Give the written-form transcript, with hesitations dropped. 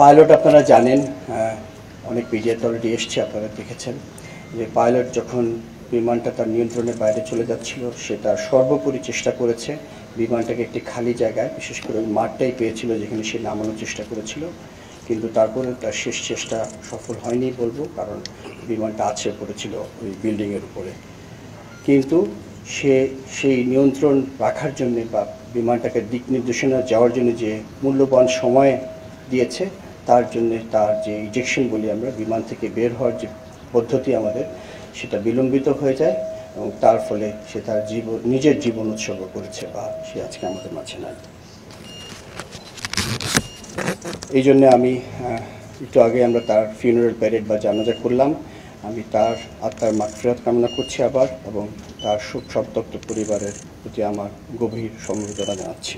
Pilot আপনারা জানেন, অনেক মিডিয়াতে অলরেডি এসছে, আপনারা দেখেছেন যে পাইলট যখন বিমানটা তার নিয়ন্ত্রণের বাইরে চলে যাচ্ছিল, সে তার সর্বোপরি চেষ্টা করেছে বিমানটাকে একটি খালি জায়গায়, বিশেষ করে ওই মাঠটাই পেয়েছিল যেখানে সে নামানোর চেষ্টা করেছিল, কিন্তু তারপরে তার শেষ চেষ্টা সফল হয়নি বলবো, কারণ বিমানটা আছড়ে পড়েছিল ওই বিল্ডিংয়ের উপরে। কিন্তু সে সেই নিয়ন্ত্রণ রাখার জন্যে বা বিমানটাকে দিক নির্দেশনা যাওয়ার জন্য যে মূল্যবান সময় দিয়েছে, তার জন্যে তার যে ইজেকশন বলি আমরা, বিমান থেকে বের হওয়ার যে পদ্ধতি আমাদের, সেটা বিলম্বিত হয়ে যায় এবং তার ফলে সে তার নিজের জীবন উৎসর্গ করেছে বা সে আজকে আমাদের মাঝে নাই। এই জন্যে আমি একটু আগে আমরা তার ফিউনারাল প্যারেড বা জানাজা করলাম। আমি তার আত্মার মাগফিরাত কামনা করছি আবার, এবং তার শোক সন্তপ্ত পরিবারের প্রতি আমার গভীর সমবেদনা জানাচ্ছি।